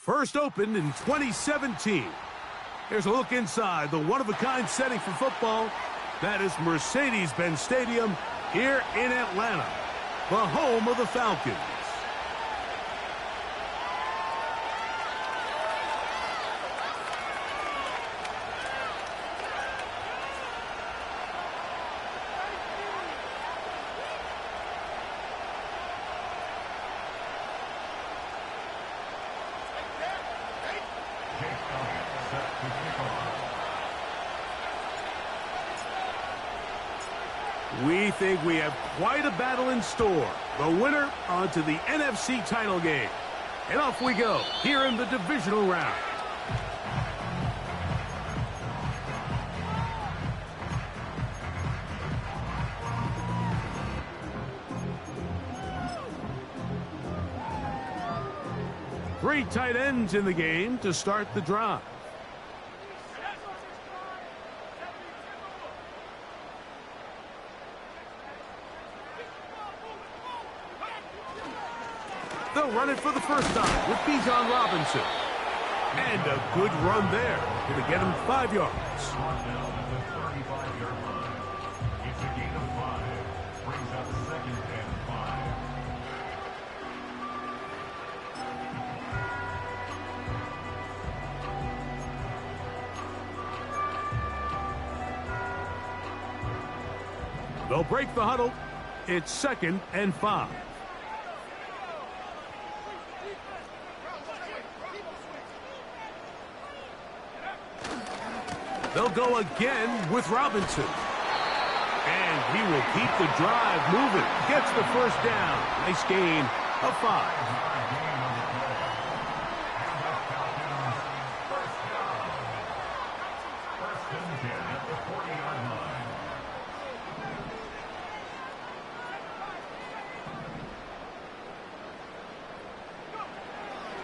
First opened in 2017. Here's a look inside the one-of-a-kind setting for football. That is Mercedes-Benz Stadium here in Atlanta, the home of the Falcons. We think we have quite a battle in store. The winner onto the NFC title game. And off we go here in the divisional round. Three tight ends in the game to start the drive. They'll run it for the first time with Bijan Robinson. And a good run there. Going to get him 5 yards. They'll break the huddle. It's 2nd and 5. They'll go again with Robinson. And he will keep the drive moving. Gets the first down. Nice gain of 5.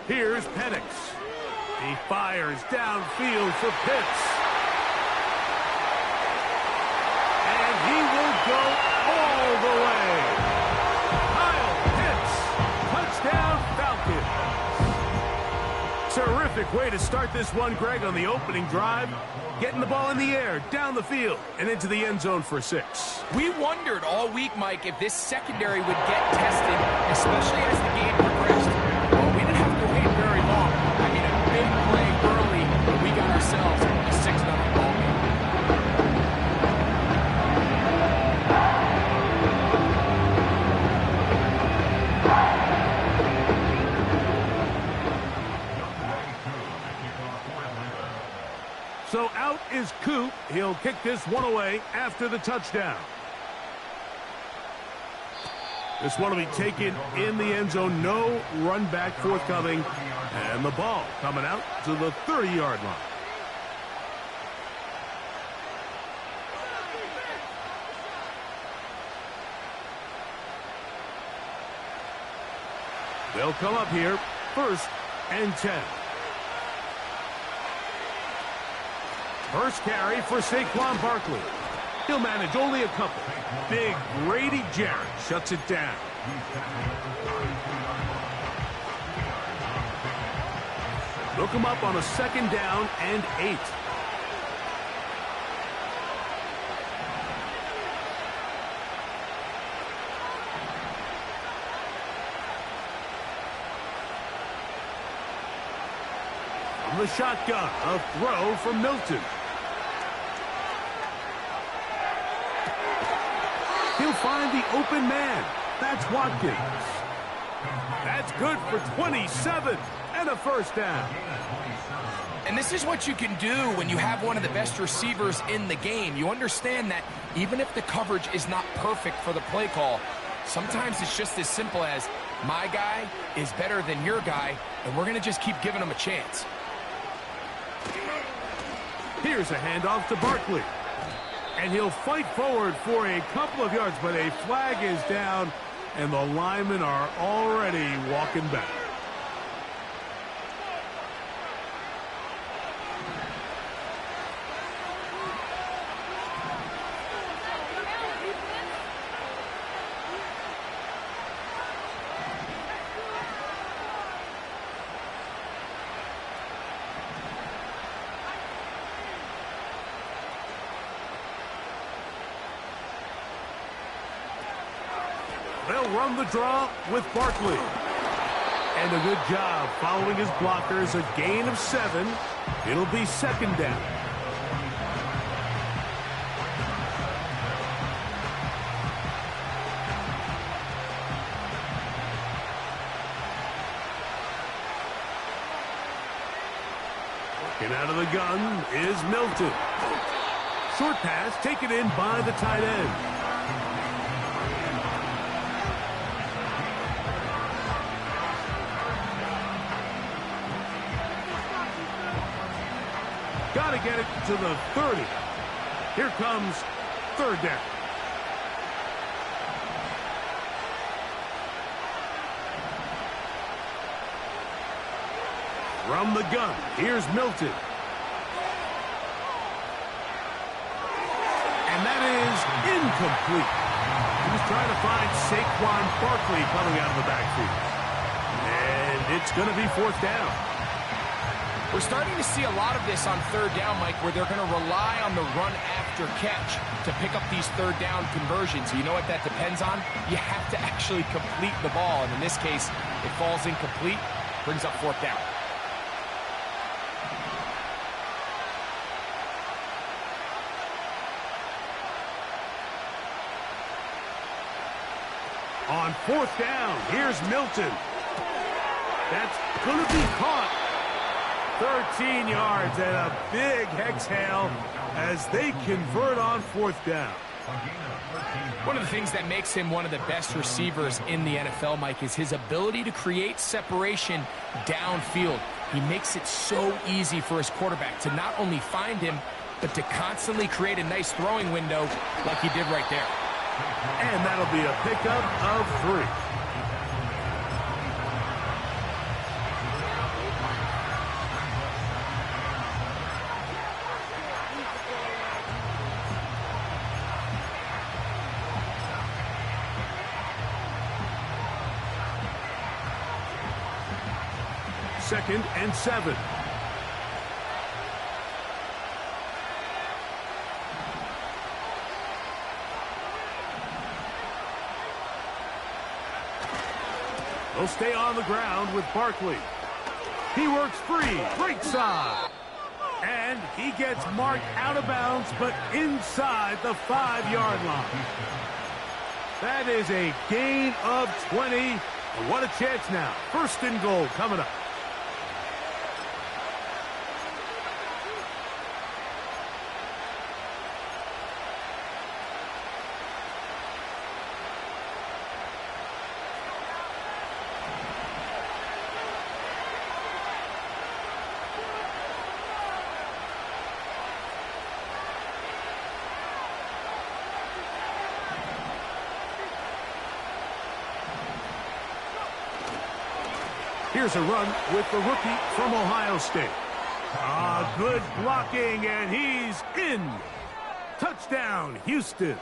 Here's Penix. He fires downfield for Pitts. He will go all the way. Kyle Pitts, touchdown Falcons. Terrific way to start this one, Greg, on the opening drive. Getting the ball in the air, down the field, and into the end zone for 6. We wondered all week, Mike, if this secondary would get tested, especially as the game progressed. Well, we didn't have to wait very long. I mean, a big play early, and we got ourselves a 6-0 ball game. So out is Coop. He'll kick this one away after the touchdown. This one will be taken in the end zone. No run back forthcoming. And the ball coming out to the 30-yard line. They'll come up here, 1st and 10. First carry for Saquon Barkley. He'll manage only a couple. Big Grady Jarrett shuts it down. Look him up on a 2nd down and 8. From the shotgun, a throw from Milton. He'll find the open man. That's Watkins. That's good for 27 and a first down. And this is what you can do when you have one of the best receivers in the game. You understand that even if the coverage is not perfect for the play call, sometimes it's just as simple as my guy is better than your guy, and we're going to just keep giving him a chance. Here's a handoff to Barkley. And he'll fight forward for a couple of yards, but a flag is down, and the linemen are already walking back. They'll run the draw with Barkley. And a good job following his blockers. A gain of 7. It'll be second down. Working out of the gun is Milton. Short pass taken in by the tight end. Got to get it to the 30. Here comes third down. From the gun, here's Milton. And that is incomplete. He was trying to find Saquon Barkley coming out of the backfield. And it's going to be fourth down. We're starting to see a lot of this on third down, Mike, where they're going to rely on the run after catch to pick up these third down conversions. You know what that depends on? You have to actually complete the ball. And in this case, it falls incomplete, brings up fourth down. On fourth down, here's Milton. That's going to be caught. 13 yards and a big exhale as they convert on fourth down. One of the things that makes him one of the best receivers in the NFL, Mike, is his ability to create separation downfield. He makes it so easy for his quarterback to not only find him, but to constantly create a nice throwing window like he did right there. And that'll be a pickup of 3. Second and 7. They'll stay on the ground with Barkley. He works free, right side. And he gets marked out of bounds, but inside the 5-yard line. That is a gain of 20. And what a chance now. First and goal coming up. Here's a run with the rookie from Ohio State. Good blocking, and he's in. Touchdown, Houston.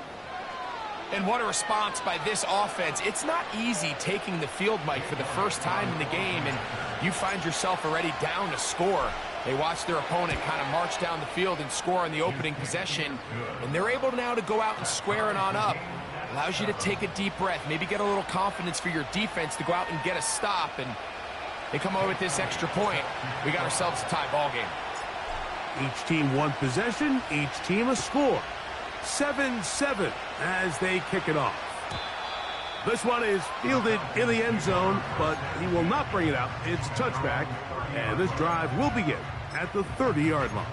And what a response by this offense. It's not easy taking the field, Mike, for the first time in the game, and you find yourself already down a score. They watch their opponent kind of march down the field and score on the opening possession, and they're able now to go out and square it on up. Allows you to take a deep breath, maybe get a little confidence for your defense to go out and get a stop, and they come away with this extra point. We got ourselves a tie ball game. Each team one possession, each team a score. 7-7 as they kick it off. This one is fielded in the end zone, but he will not bring it out. It's a touchback, and this drive will begin at the 30-yard line.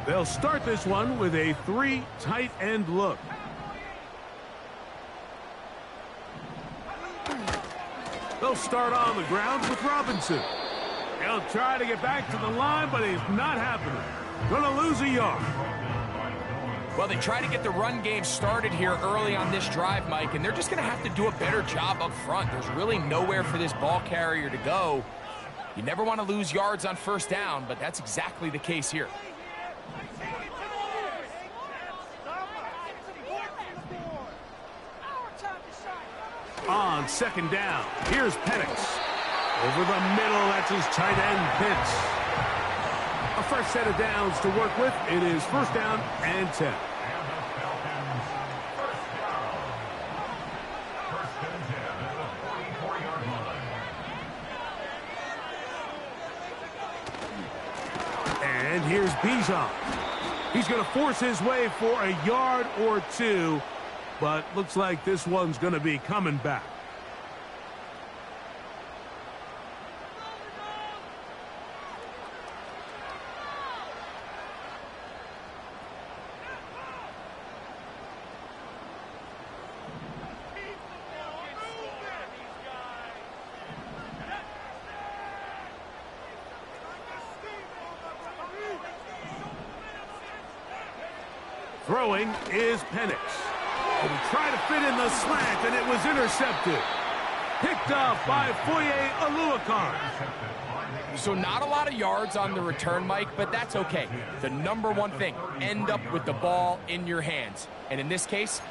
They'll start this one with a 3 tight end look. They'll start on the ground with Robinson. He'll try to get back to the line, but he's not happening. Gonna lose a yard. Well, they try to get the run game started here early on this drive, Mike, and they're just gonna have to do a better job up front. There's really nowhere for this ball carrier to go. You never want to lose yards on first down, but that's exactly the case here. On second down, here's Penix. Over the middle, that's his tight end, Pitts. A fresh set of downs to work with. It is first down and 10. And here's Bijan. He's going to force his way for a yard or two, but looks like this one's going to be coming back. Throwing is Penix. He'll try to fit in the slant, and it was intercepted. Picked off by Foye Oluokun. So not a lot of yards on the return, Mike, but that's okay. The number one thing, end up with the ball in your hands. And in this case,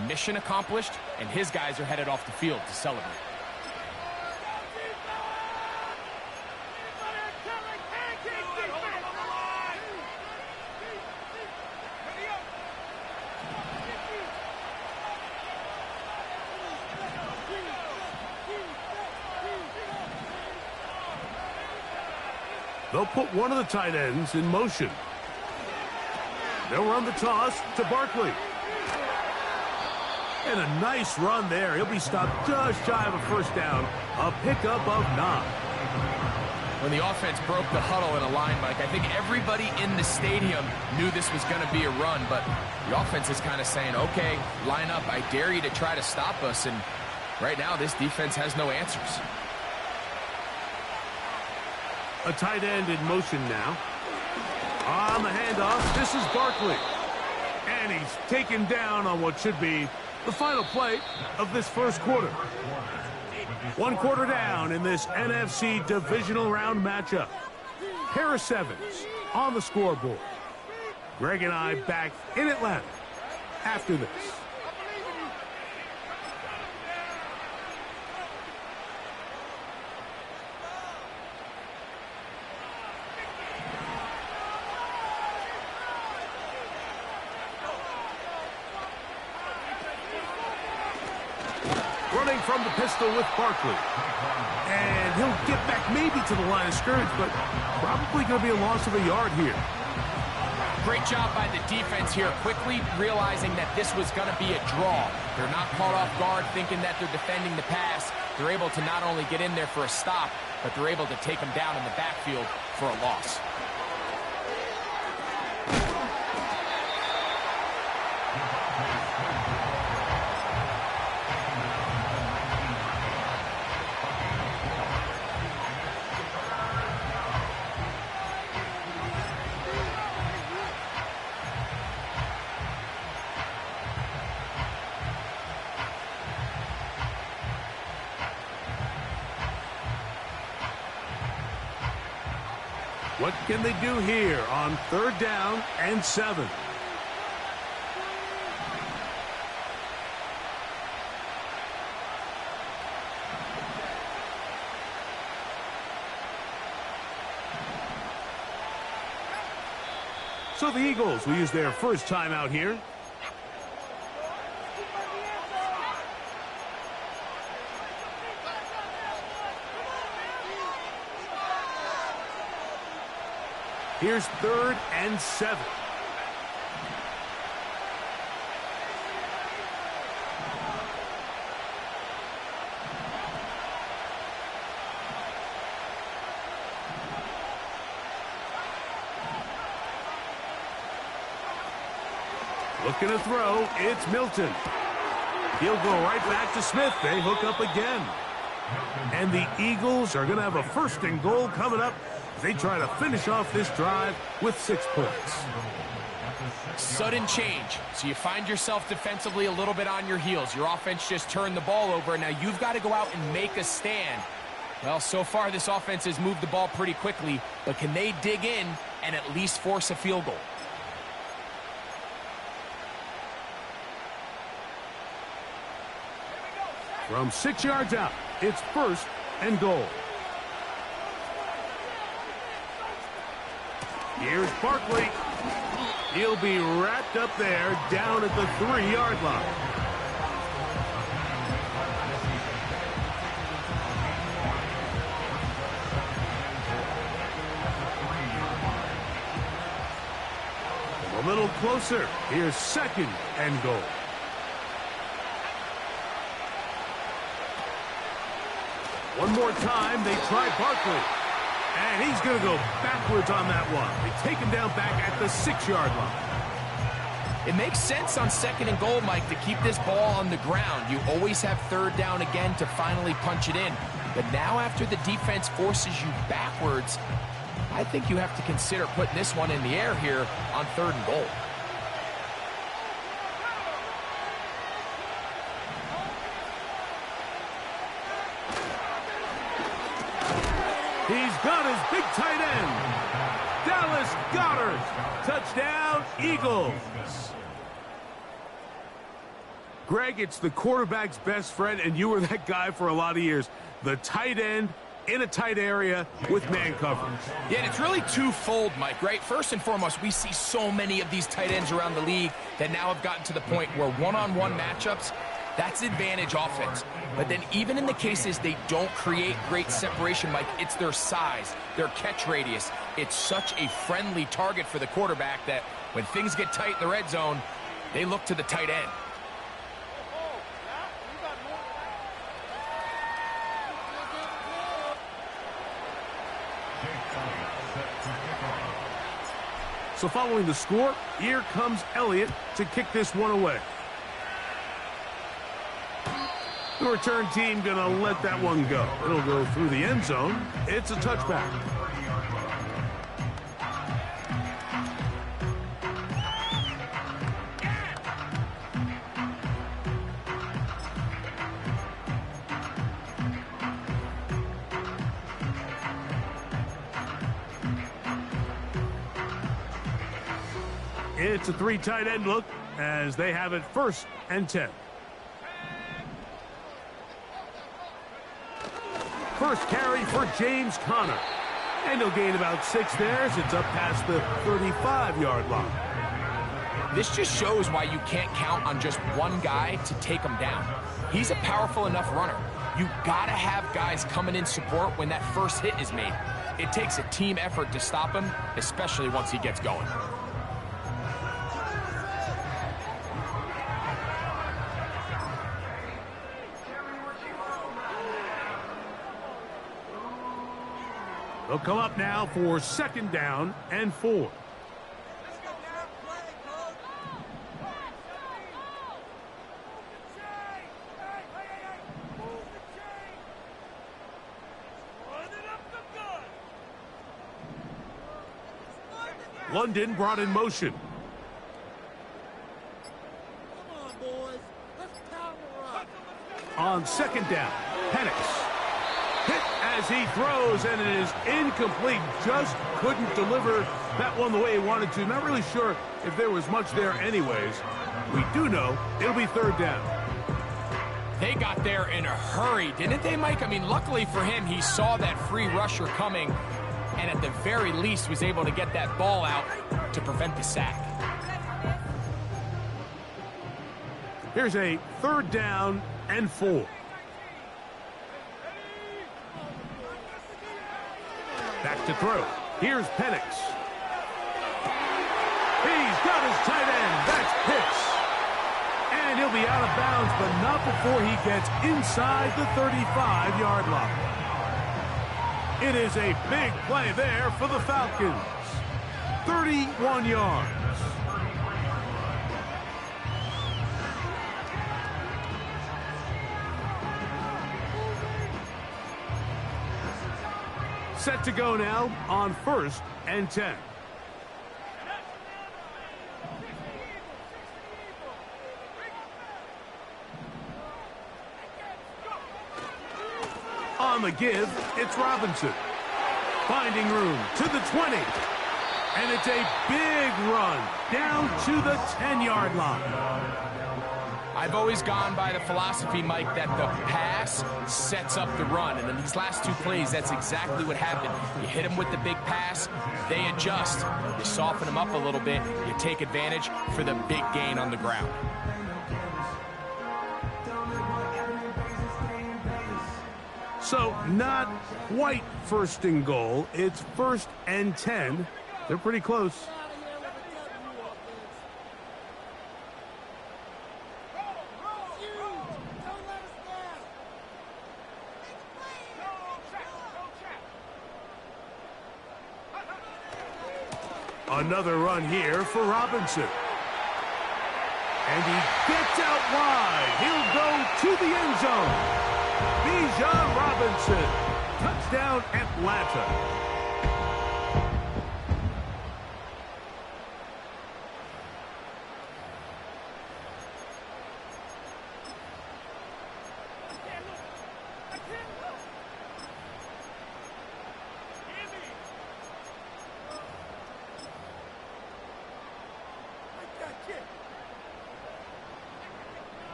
mission accomplished, and his guys are headed off the field to celebrate. They'll put one of the tight ends in motion. They'll run the toss to Barkley. And a nice run there. He'll be stopped just shy of a first down. A pickup of 9. When the offense broke the huddle in a line, Mike, I think everybody in the stadium knew this was going to be a run, but the offense is kind of saying, okay, line up. I dare you to try to stop us. And right now, this defense has no answers. A tight end in motion now. On the handoff, this is Barkley. And he's taken down on what should be the final play of this first quarter. 1 quarter down in this NFC divisional round matchup. Harris Evans on the scoreboard. Greg and I back in Atlanta after this. Running from the pistol with Barkley. And he'll get back maybe to the line of scrimmage, but probably going to be a loss of a yard here. Great job by the defense here, quickly realizing that this was going to be a draw. They're not caught off guard thinking that they're defending the pass. They're able to not only get in there for a stop, but they're able to take them down in the backfield for a loss. What can they do here on 3rd down and 7? So the Eagles will use their first time out here. Here's 3rd and 7. Looking to throw, it's Milton. He'll go right back to Smith. They hook up again. And the Eagles are going to have a 1st and goal coming up. They try to finish off this drive with 6 points. Sudden change. So you find yourself defensively a little bit on your heels. Your offense just turned the ball over, and now you've got to go out and make a stand. Well, so far this offense has moved the ball pretty quickly, but can they dig in and at least force a field goal? From 6 yards out, it's 1st and goal. Here's Barkley. He'll be wrapped up there down at the 3-yard line. A little closer. Here's 2nd and goal. One more time, they try Barkley. And he's going to go backwards on that one. They take him down back at the 6-yard line. It makes sense on 2nd and goal, Mike, to keep this ball on the ground. You always have 3rd down again to finally punch it in. But now after the defense forces you backwards, I think you have to consider putting this one in the air here on 3rd and goal. He's got his big tight end. Dallas Goedert. Touchdown, Eagles. Greg, it's the quarterback's best friend, and you were that guy for a lot of years. The tight end in a tight area with man coverage. Yeah, and it's really twofold, Mike, right? First and foremost, we see so many of these tight ends around the league that now have gotten to the point where one-on-one matchups, that's advantage offense. But then even in the cases they don't create great separation, Mike, it's their size, their catch radius. It's such a friendly target for the quarterback that when things get tight in the red zone, they look to the tight end. So following the score, here comes Elliott to kick this one away. The return team going to let that one go. It'll go through the end zone. It's a touchback. It's a 3 tight end look as they have it 1st and 10. First carry for James Conner. And he'll gain about 6 there as it's up past the 35-yard line. This just shows why you can't count on just one guy to take him down. He's a powerful enough runner. You gotta have guys coming in support when that first hit is made. It takes a team effort to stop him, especially once he gets going. They'll come up now for 2nd down and 4. London brought in motion. On 2nd down, Penix. Hit as he throws, and it is incomplete. Just couldn't deliver that one the way he wanted to. Not really sure if there was much there anyways. We do know it'll be 3rd down. They got there in a hurry, didn't they, Mike? I mean, luckily for him, he saw that free rusher coming, and at the very least was able to get that ball out to prevent the sack. Here's a 3rd down and 4. Back to throw. Here's Penix. He's got his tight end. That's Pitts. And he'll be out of bounds, but not before he gets inside the 35-yard line. It is a big play there for the Falcons. 31 yards. Set to go now on 1st and 10. On the give, it's Robinson. Finding room to the 20. And it's a big run down to the 10-yard line. I've always gone by the philosophy, Mike, that the pass sets up the run. And in these last two plays, that's exactly what happened. You hit them with the big pass, they adjust. You soften them up a little bit, you take advantage for the big gain on the ground. So not quite first and goal. It's 1st and 10. They're pretty close. Another run here for Robinson. And he gets out wide. He'll go to the end zone. Bijan Robinson. Touchdown, Atlanta.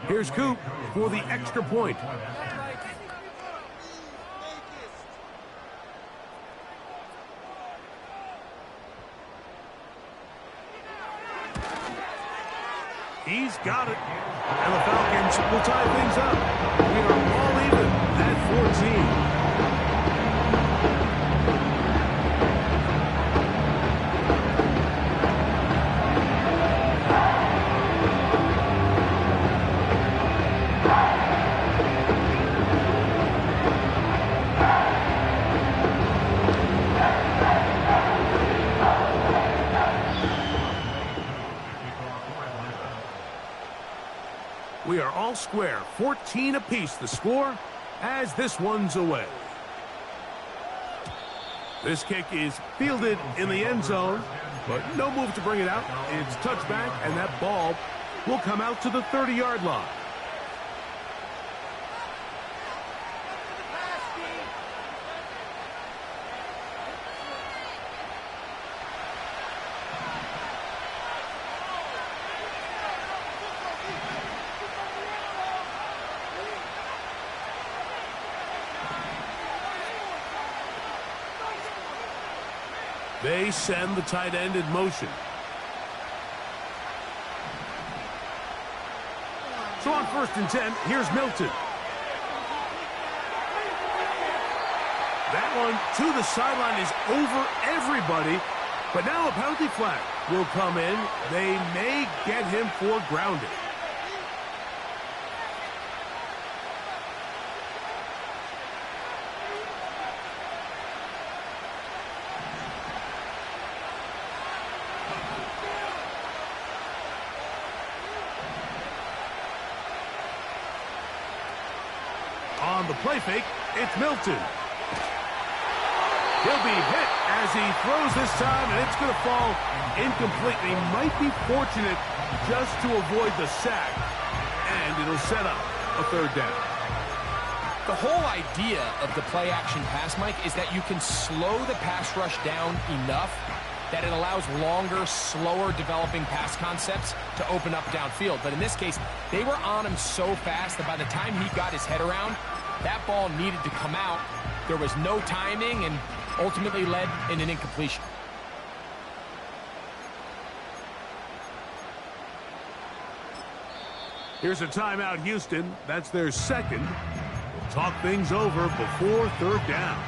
Here's Coop for the extra point. He's got it. And the Falcons will tie things up. We are all even at 14. We are all square, 14 apiece the score as this one's away. This kick is fielded in the end zone, but no move to bring it out. It's touchback, and that ball will come out to the 30-yard line. They send the tight end in motion. So on 1st and 10, here's Milton. That one to the sideline is over everybody, but now a penalty flag will come in. They may get him for grounding. On the play fake, it's Milton. He'll be hit as he throws this time, and it's going to fall incomplete. He might be fortunate just to avoid the sack, and it'll set up a 3rd down. The whole idea of the play-action pass, Mike, is that you can slow the pass rush down enough that it allows longer, slower developing pass concepts to open up downfield. But in this case, they were on him so fast that by the time he got his head around, that ball needed to come out. There was no timing and ultimately led in an incompletion. Here's a timeout, Houston. That's their 2nd. We'll talk things over before 3rd down.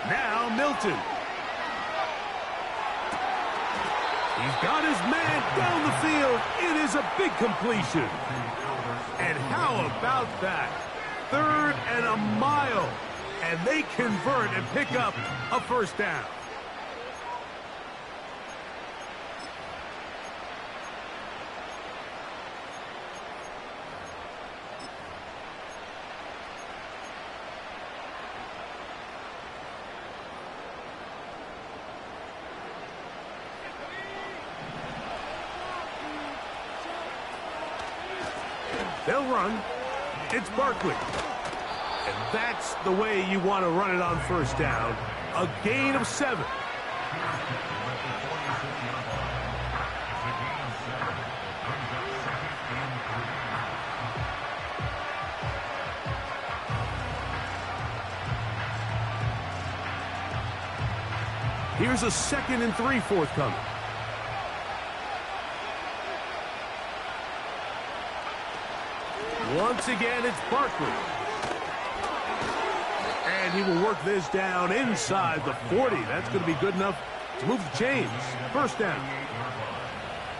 Now Milton. He's got his man down the field. It is a big completion. And how about that? 3rd and a mile. And they convert and pick up a 1st down. They'll run. It's Barkley. And that's the way you want to run it on first down. A gain of 7. Here's a 2nd and 3 forthcoming. Once again, it's Barkley. And he will work this down inside the 40. That's going to be good enough to move the chains. First down.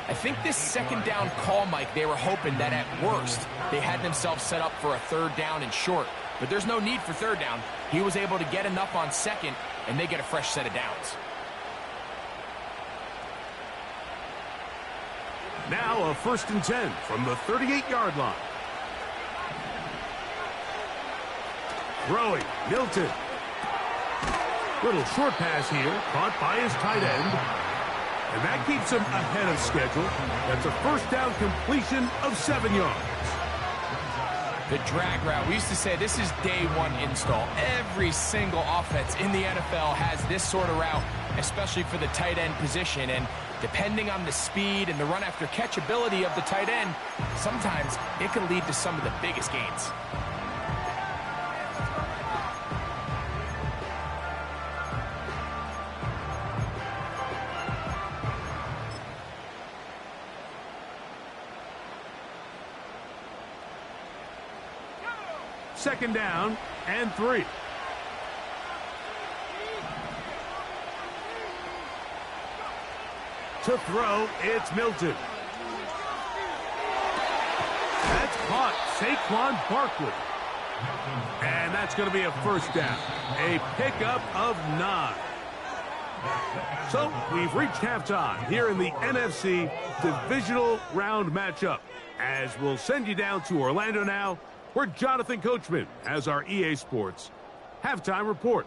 I think this 2nd down call, Mike, they were hoping that at worst they had themselves set up for a 3rd down and short. But there's no need for 3rd down. He was able to get enough on 2nd, and they get a fresh set of downs. Now a 1st and 10 from the 38-yard line. Throwing, Milton. Little short pass here, caught by his tight end. And that keeps him ahead of schedule. That's a 1st down completion of 7 yards. The drag route. We used to say this is day 1 install. Every single offense in the NFL has this sort of route, especially for the tight end position. And depending on the speed and the run after catch ability of the tight end, sometimes it can lead to some of the biggest gains. Second down and 3. To throw, it's Milton. That's caught. Saquon Barkley. And that's going to be a 1st down. A pickup of 9. So we've reached halftime here in the NFC Divisional Round matchup. As we'll send you down to Orlando now, where Jonathan Coachman has our EA Sports halftime report.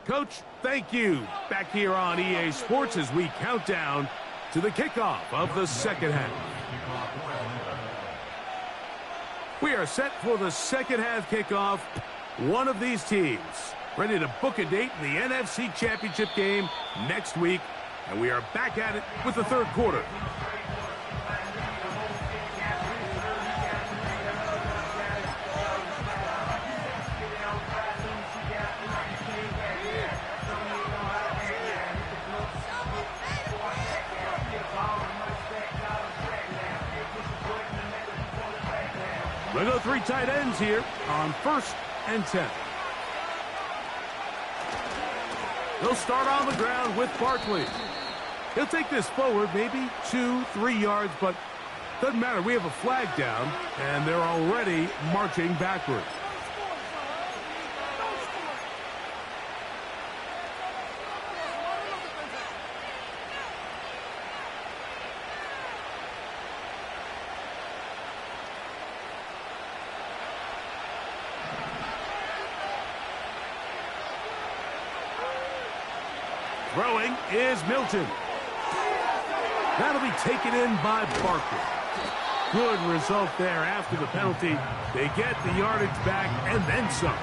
Coach, thank you. Back here on EA Sports as we count down to the kickoff of the 2nd half. We are set for the 2nd half kickoff. One of these teams ready to book a date in the NFC Championship game next week. And we are back at it with the 3rd quarter. We'll go 3 tight ends here on 1st and 10. They'll start on the ground with Barkley. He'll take this forward, maybe 2-3 yards, but doesn't matter. We have a flag down, and they're already marching backward. Throwing is Milton. That'll be taken in by Barkley. Good result there after the penalty. They get the yardage back and then some.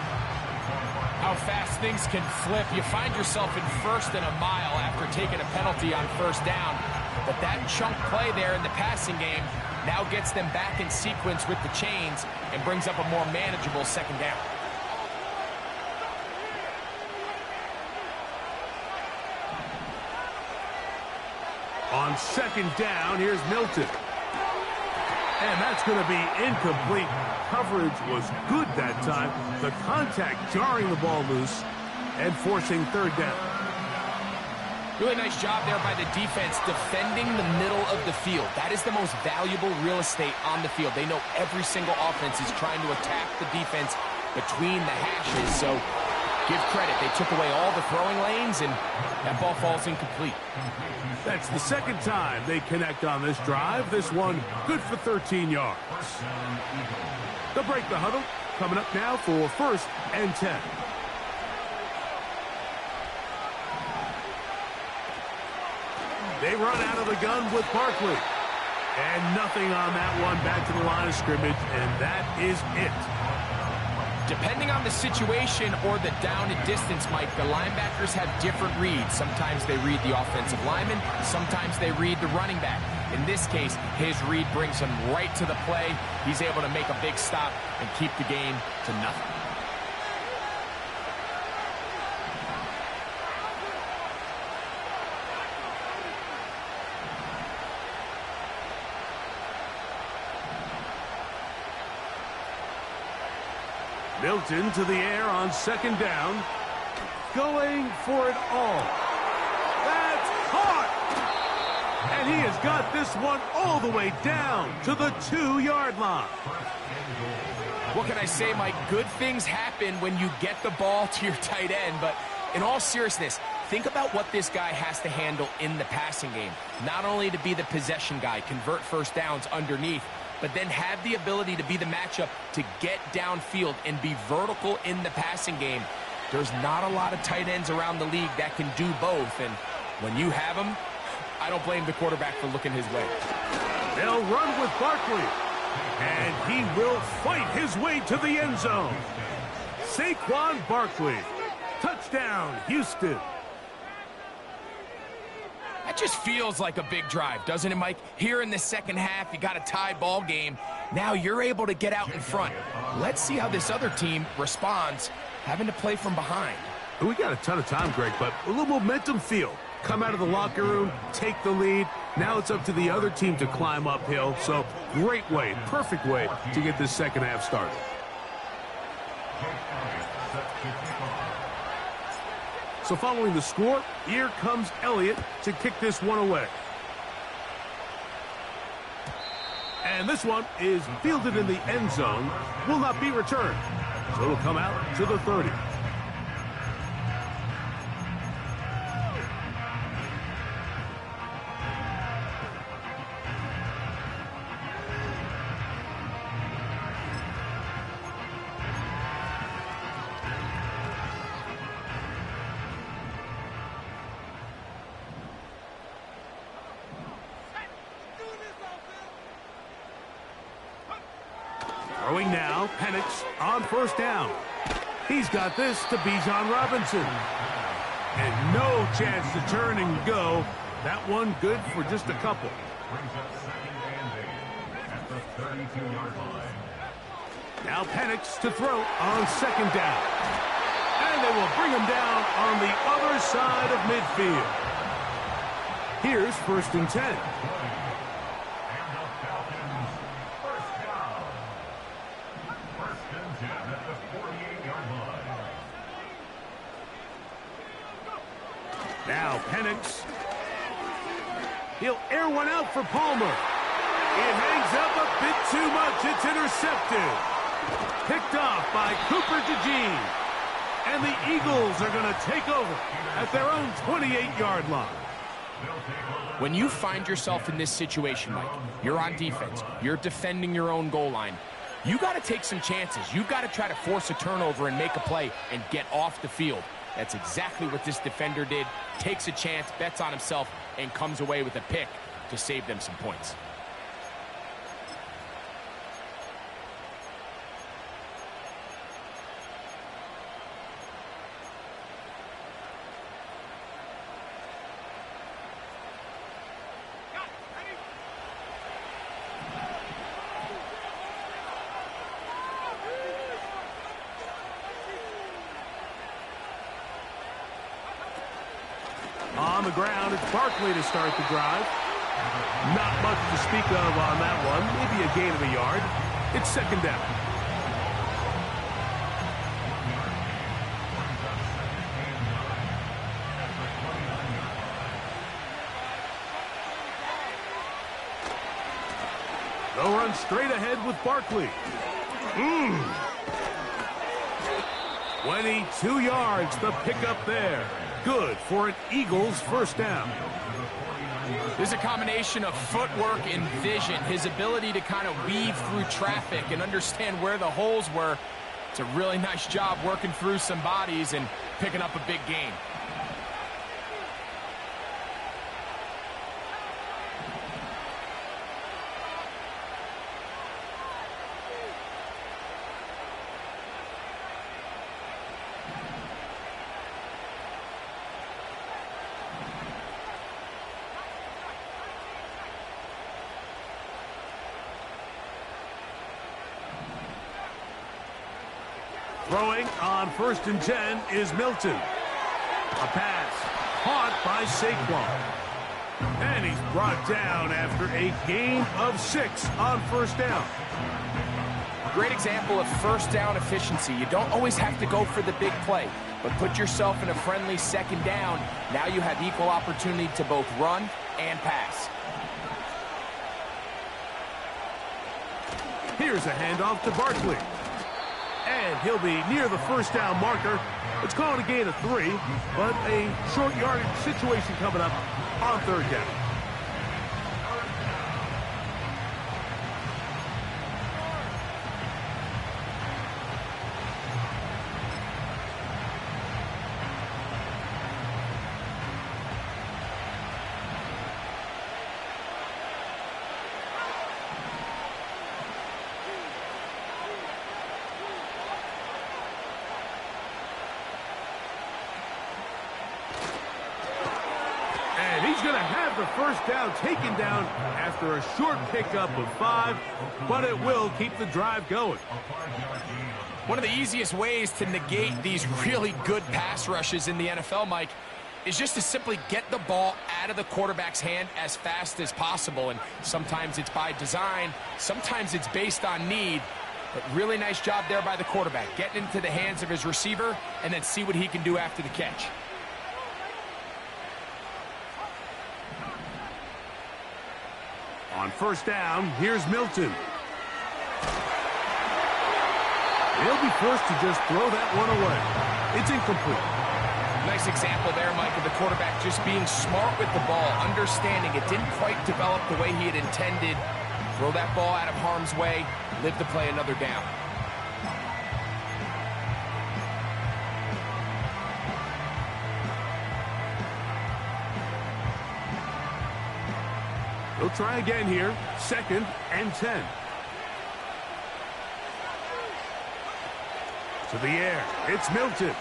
How fast things can flip. You find yourself in 1st and a mile after taking a penalty on 1st down. But that chunk play there in the passing game now gets them back in sequence with the chains and brings up a more manageable 2nd down. On 2nd down, here's Milton. And that's going to be incomplete. Coverage was good that time. The contact jarring the ball loose and forcing 3rd down. Really nice job there by the defense defending the middle of the field. That is the most valuable real estate on the field. They know every single offense is trying to attack the defense between the hashes. So give credit. They took away all the throwing lanes, and that ball falls incomplete. That's the 2nd time they connect on this drive. This one good for 13 yards. They'll break the huddle. Coming up now for 1st and 10. They run out of the gun with Barkley. And nothing on that one, back to the line of scrimmage, and that is it. Depending on the situation or the down and distance, Mike, the linebackers have different reads. Sometimes they read the offensive lineman. Sometimes they read the running back. In this case, his read brings him right to the play. He's able to make a big stop and keep the game to nothing. Milton to the air on second down. Going for it all. That's caught! And he has got this one all the way down to the 2-yard line. What can I say, Mike? Good things happen when you get the ball to your tight end, but in all seriousness, think about what this guy has to handle in the passing game. Not only to be the possession guy, convert first downs underneath, but then have the ability to be the matchup to get downfield and be vertical in the passing game. There's not a lot of tight ends around the league that can do both, and when you have them, I don't blame the quarterback for looking his way. They'll run with Barkley, and he will fight his way to the end zone. Saquon Barkley, touchdown, Houston. That just feels like a big drive, doesn't it, Mike? Here in the second half, you got a tie ball game. Now you're able to get out in front. Let's see how this other team responds, having to play from behind. We got a ton of time, Greg, but a little momentum feel. Come out of the locker room, take the lead. Now it's up to the other team to climb uphill. So great way, perfect way to get this second half started. So following the score, here comes Elliott to kick this one away. And this one is fielded in the end zone, will not be returned. So it'll come out to the 30. Throwing now, Penix on first down. He's got this to Bijan Robinson. And no chance to turn and go. That one good for just a couple. Now Penix to throw on second down. And they will bring him down on the other side of midfield. Here's 1st and 10. Now Penix. He'll air one out for Palmer. It hangs up a bit too much. It's intercepted. Picked off by Cooper DeJean. And the Eagles are going to take over at their own 28-yard line. When you find yourself in this situation, Mike, you're on defense, you're defending your own goal line, you got to take some chances. You've got to try to force a turnover and make a play and get off the field. That's exactly what this defender did. Takes a chance, bets on himself, and comes away with a pick to save them some points. On the ground, it's Barkley to start the drive. Not much to speak of on that one. Maybe a gain of a yard. It's second down. They'll run straight ahead with Barkley. 22 yards, the pickup there. Good for an Eagles first down. There's a combination of footwork and vision, his ability to kind of weave through traffic and understand where the holes were. It's a really nice job working through some bodies and picking up a big gain. Throwing on 1st and 10 is Milton. A pass caught by Saquon. And he's brought down after a gain of 6 on 1st down. Great example of 1st down efficiency. You don't always have to go for the big play, but put yourself in a friendly 2nd down. Now you have equal opportunity to both run and pass. Here's a handoff to Barkley. And he'll be near the 1st down marker. It's called a gain of 3, but a short yardage situation coming up on 3rd down. He's going to have the 1st down taken down after a short pickup of 5, but it will keep the drive going. One of the easiest ways to negate these really good pass rushes in the NFL, Mike, is just to simply get the ball out of the quarterback's hand as fast as possible. And sometimes it's by design, sometimes it's based on need. But really nice job there by the quarterback, getting into the hands of his receiver and then see what he can do after the catch. On 1st down, here's Milton. He'll be forced to just throw that one away. It's incomplete. Nice example there, Mike, of the quarterback just being smart with the ball, understanding it didn't quite develop the way he had intended. Throw that ball out of harm's way, live to play another down. He'll try again here. 2nd and 10. To the air. It's Milton.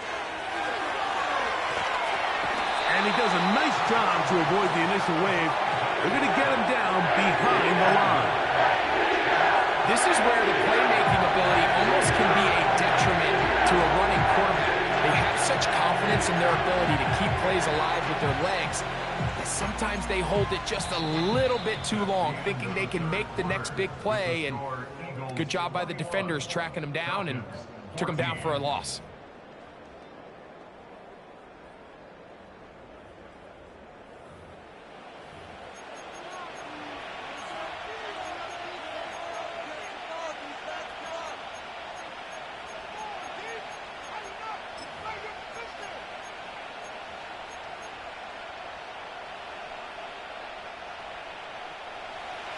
And he does a nice job to avoid the initial wave. They're going to get him down behind the line. This is where the playmaking ability almost can be a detriment to a running quarterback. They have such confidence in their ability to keep plays alive with their legs. Sometimes they hold it just a little bit too long, thinking they can make the next big play, and good job by the defenders tracking them down and took them down for a loss.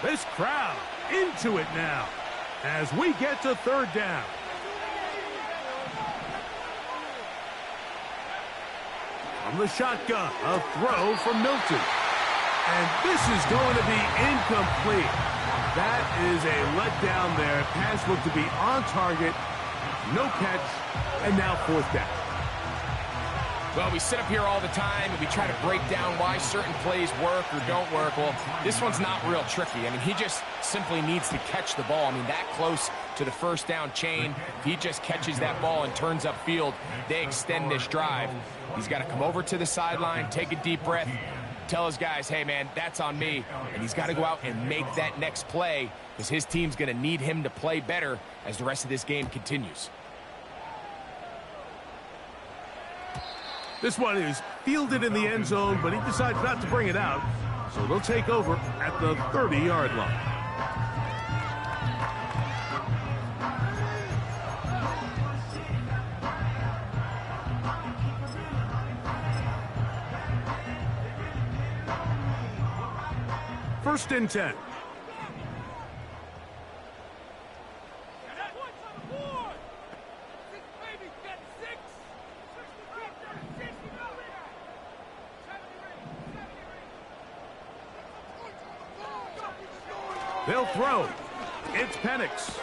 This crowd into it now as we get to 3rd down. From the shotgun, a throw from Milton. And this is going to be incomplete. That is a letdown there. Pass looked to be on target. No catch. And now 4th down. Well, we sit up here all the time and we try to break down why certain plays work or don't work. Well, this one's not real tricky. I mean, he just simply needs to catch the ball. I mean, that close to the 1st down chain. If he just catches that ball and turns upfield, they extend this drive. He's got to come over to the sideline, take a deep breath, tell his guys, hey, man, that's on me. And he's got to go out and make that next play because his team's going to need him to play better as the rest of this game continues. This one is fielded in the end zone, but he decides not to bring it out. So they'll take over at the 30-yard line. First and 10. They'll throw. It's Penix.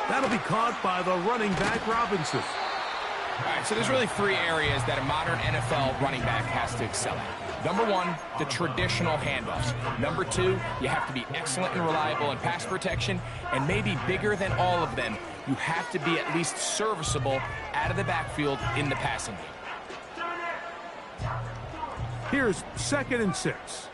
That'll be caught by the running back, Robinson. All right, so there's really 3 areas that a modern NFL running back has to excel at. Number 1, the traditional handoffs. Number 2, you have to be excellent and reliable in pass protection. And maybe bigger than all of them, you have to be at least serviceable out of the backfield in the passing game. Here's 2nd and 6.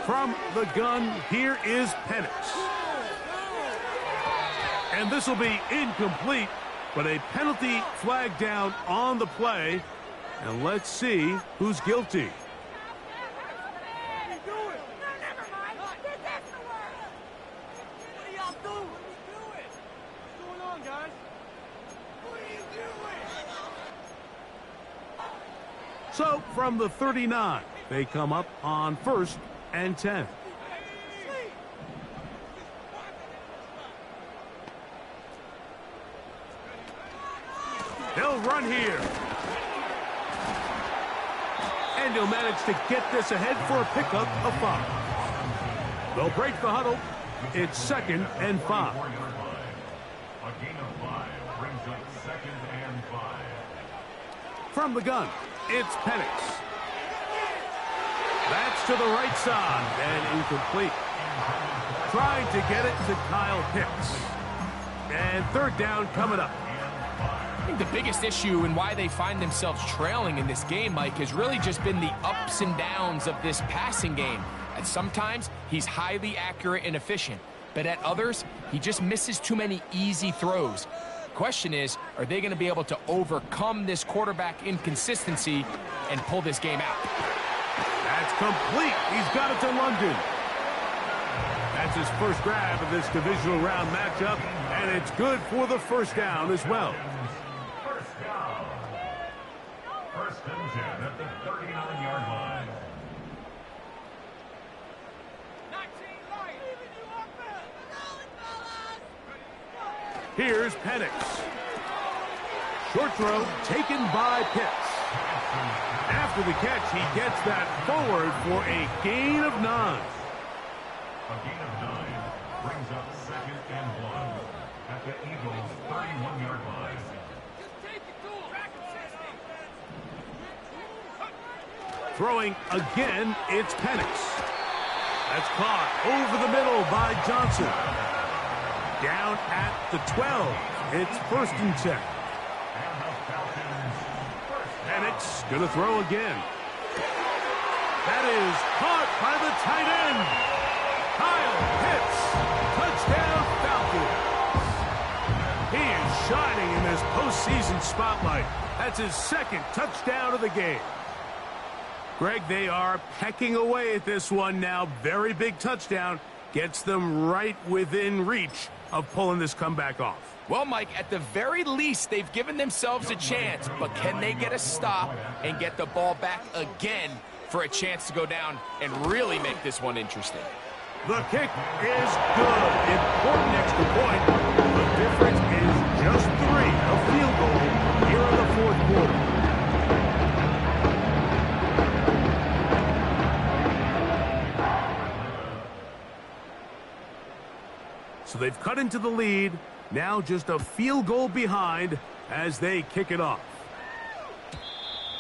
From the gun, here is Penix. And this will be incomplete, but a penalty flag down on the play. And let's see who's guilty. So from the 39, they come up on 1st and 10. They'll run here. And he'll manage to get this ahead for a pickup of 5. They'll break the huddle. It's 2nd and 5. A gain of 5 brings up 2nd and 5. From the gun, it's Penix. That's to the right side and incomplete. Trying to get it to Kyle Pitts. And 3rd down coming up. I think the biggest issue and why they find themselves trailing in this game, Mike, has really just been the ups and downs of this passing game. At sometimes, he's highly accurate and efficient, but at others, he just misses too many easy throws. Question is, are they going to be able to overcome this quarterback inconsistency and pull this game out? That's complete. He's got it to London. That's his first grab of this divisional round matchup, and it's good for the 1st down as well. 1st down. 1st and 10 at the 39-yard line. Here's Penix. Short throw taken by Pitts. After the catch, he gets that forward for a gain of 9. A gain of 9 brings up 2nd and 1 at the Eagles' 31-yard line. Throwing again, it's Penix. That's caught over the middle by Johnson. Down at the 12. It's 1st and 10. Penix gonna throw again. That is caught by the tight end. Kyle Pitts. Touchdown Falcons. He is shining in this postseason spotlight. That's his 2nd touchdown of the game. Greg, they are pecking away at this one now. Very big touchdown. Gets them right within reach of pulling this comeback off. Well, Mike, at the very least, they've given themselves a chance, but can they get a stop and get the ball back again for a chance to go down and really make this one interesting? The kick is good. Important extra point. The difference is just 3, a field goal here in the 4th quarter. So they've cut into the lead. Now just a field goal behind as they kick it off.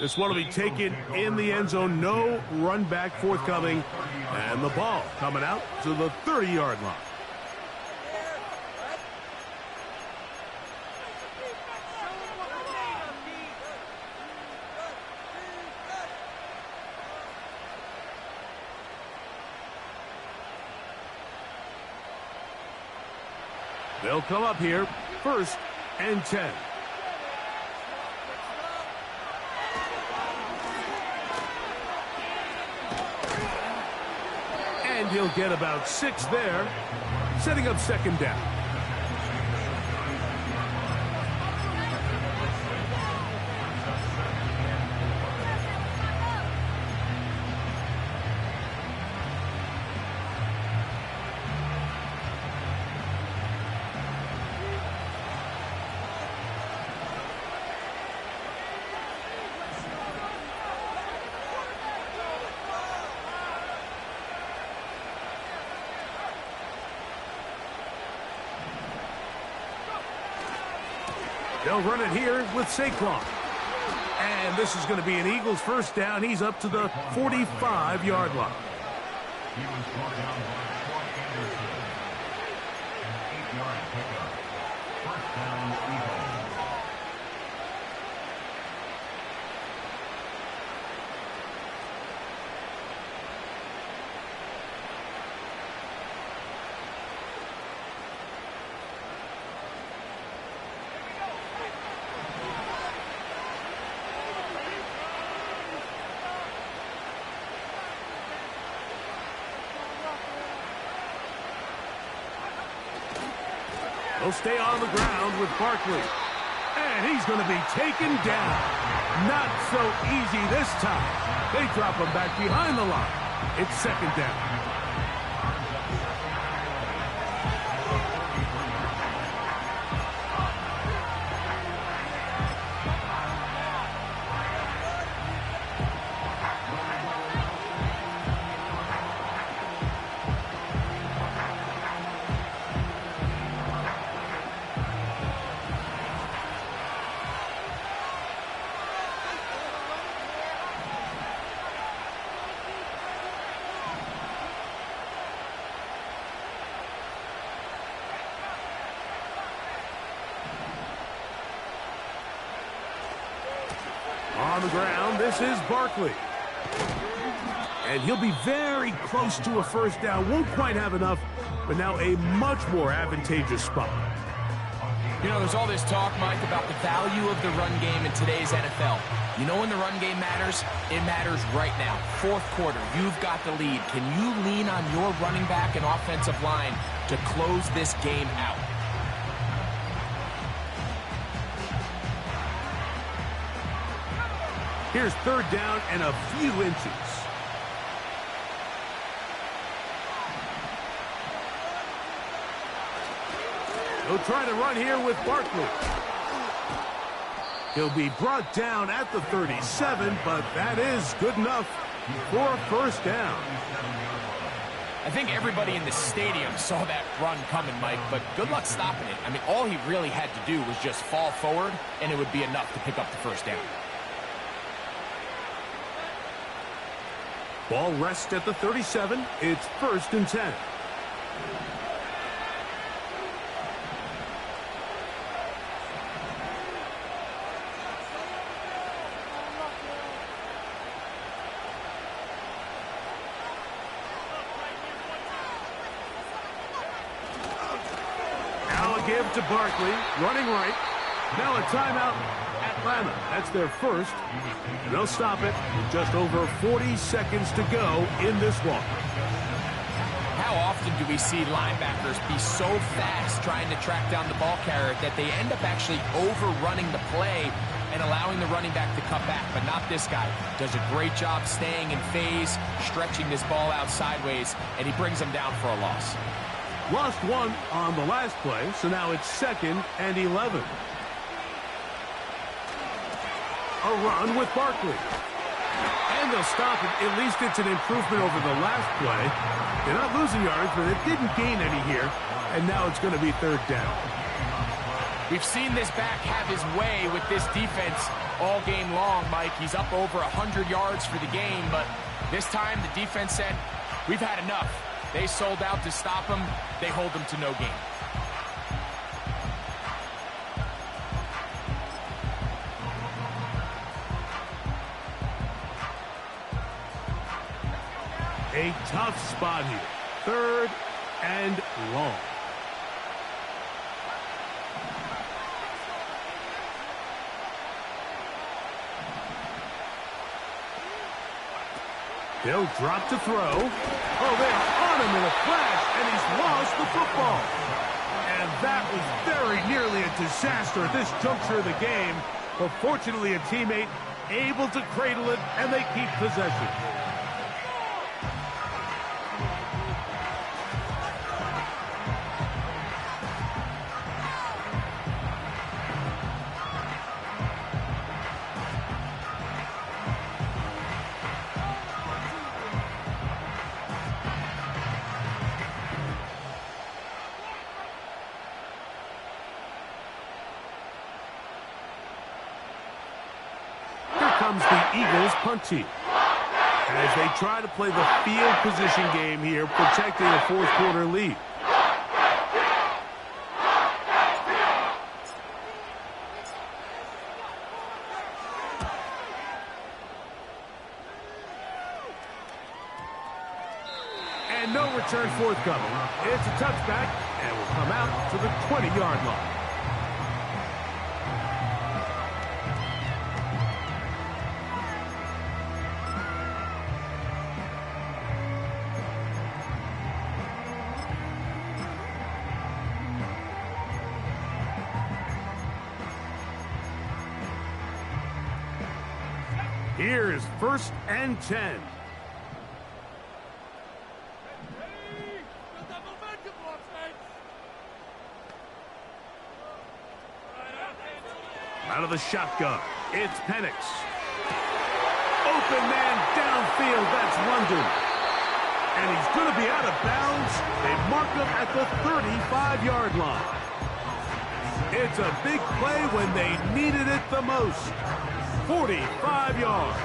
This one will be taken in the end zone. No run back forthcoming. And the ball coming out to the 30-yard line. They'll come up here, 1st and 10. And he'll get about 6 there, setting up 2nd down. They'll run it here with Saquon. And this is going to be an Eagles first down. He's up to the 45-yard line. He was brought down by Troy Anderson. An 8-yard pickup. First down, Eagles. He'll stay on the ground with Barkley. And he's going to be taken down. Not so easy this time. They drop him back behind the line. It's second down. On the ground, this is Barkley. And he'll be very close to a first down. Won't quite have enough, but now a much more advantageous spot. You know, there's all this talk, Mike, about the value of the run game in today's NFL. You know when the run game matters? It matters right now. Fourth quarter, you've got the lead. Can you lean on your running back and offensive line to close this game out? Here's third down and a few inches. He'll try to run here with Barkley. He'll be brought down at the 37, but that is good enough for a first down. I think everybody in the stadium saw that run coming, Mike, but good luck stopping it. I mean, all he really had to do was just fall forward, and it would be enough to pick up the first down. Ball rests at the 37. It's first and 10. Now a give to Barkley, running right. Now a timeout. Atlanta, that's their first. And they'll stop it with just over 40 seconds to go in this one. How often do we see linebackers be so fast trying to track down the ball carrier that they end up actually overrunning the play and allowing the running back to cut back? But not this guy. Does a great job staying in phase, stretching this ball out sideways, and he brings them down for a loss. Lost one on the last play, so now it's second and 11. A run with Barkley. And they'll stop it. At least it's an improvement over the last play. They're not losing yards, but it didn't gain any here. And now it's going to be third down. We've seen this back have his way with this defense all game long, Mike. He's up over 100 yards for the game, but this time the defense said, we've had enough. They sold out to stop him. They hold him to no gain. A tough spot here. Third and long. He'll drop to throw. Oh, they're on him in a flash, and he's lost the football. And that was very nearly a disaster at this juncture of the game. But fortunately, a teammate able to cradle it, and they keep possession. Eagles punt team. As they try to play the field position game here, protecting a fourth quarter lead. And no return forthcoming. It's a touchback, and will come out to the 20-yard line. Here's 1st and 10. Out of the shotgun, it's Penix. Open man downfield, that's London. And he's going to be out of bounds. They mark him at the 35-yard line. It's a big play when they needed it the most. 45 yards.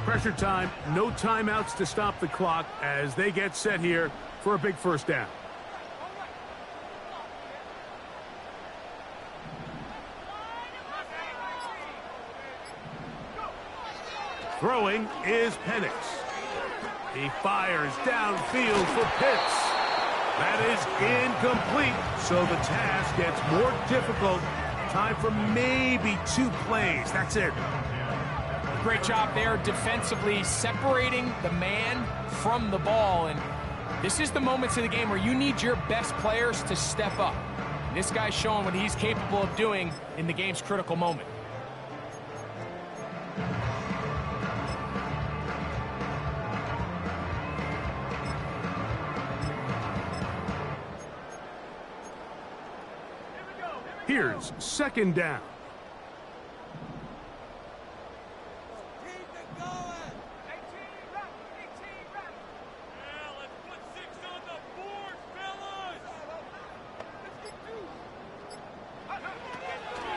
Pressure time, no timeouts to stop the clock as they get set here for a big first down. Throwing is Penix. He fires downfield for Pitts. That is incomplete, so the task gets more difficult. Time for maybe 2 plays. That's it. Great job there defensively, separating the man from the ball. And this is the moments of the game where you need your best players to step up. And this guy's showing what he's capable of doing in the game's critical moment. Here's 2nd down.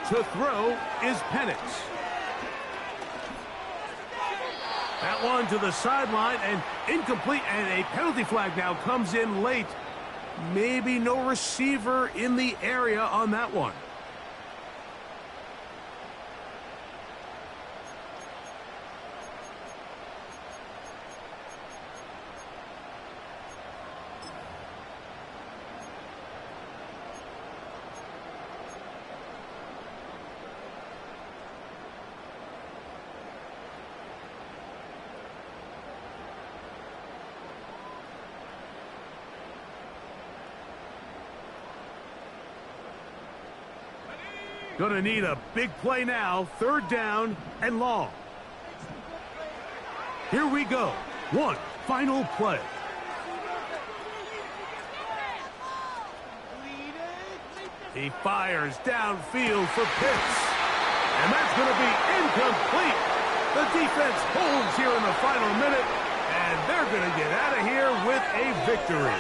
To throw is Penix. That one to the sideline and incomplete, and a penalty flag now comes in late. Maybe no receiver in the area on that one. Gonna need a big play now. 3rd down and long. Here we go. One final play. He fires downfield for Pitts. And that's going to be incomplete. The defense holds here in the final minute, and they're going to get out of here with a victory.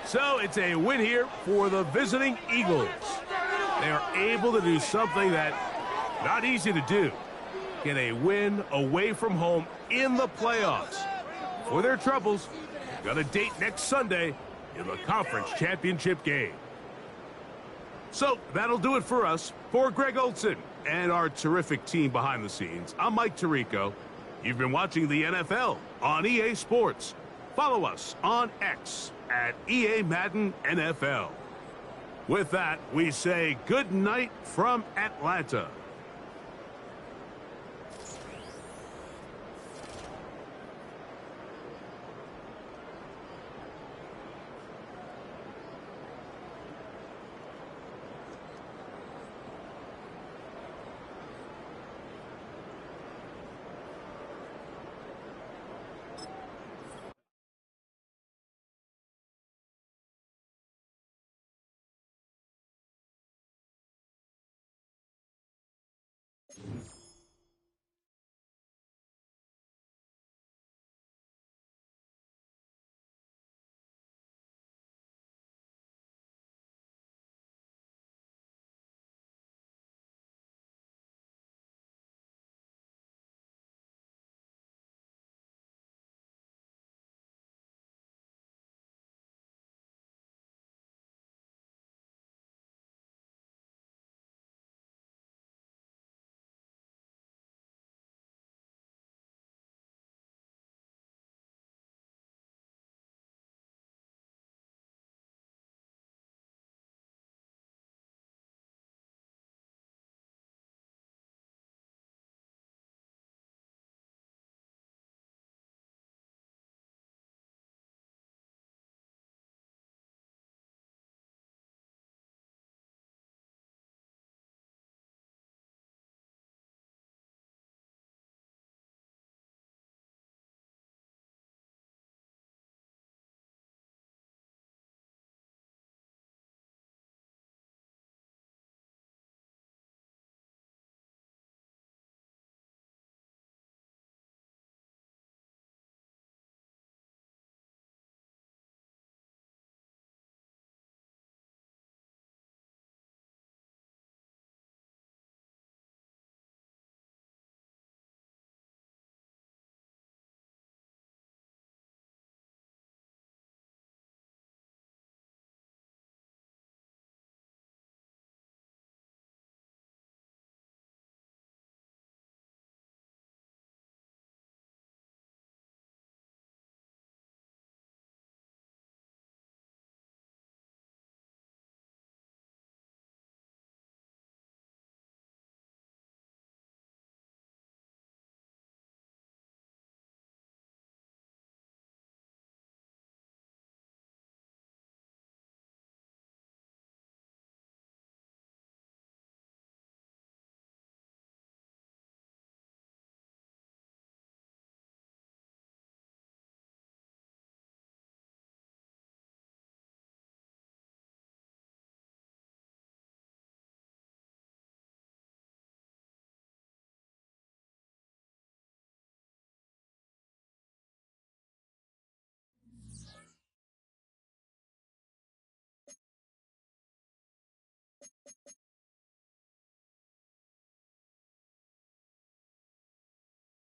So it's a win here for the visiting Eagles. They are able to do something that not easy to do. Get a win away from home in the playoffs. For their troubles, got a date next Sunday in the conference championship game. So that'll do it for us. For Greg Olson and our terrific team behind the scenes, I'm Mike Tirico. You've been watching the NFL on EA Sports. Follow us on X at EA Madden NFL. With that, we say good night from Atlanta.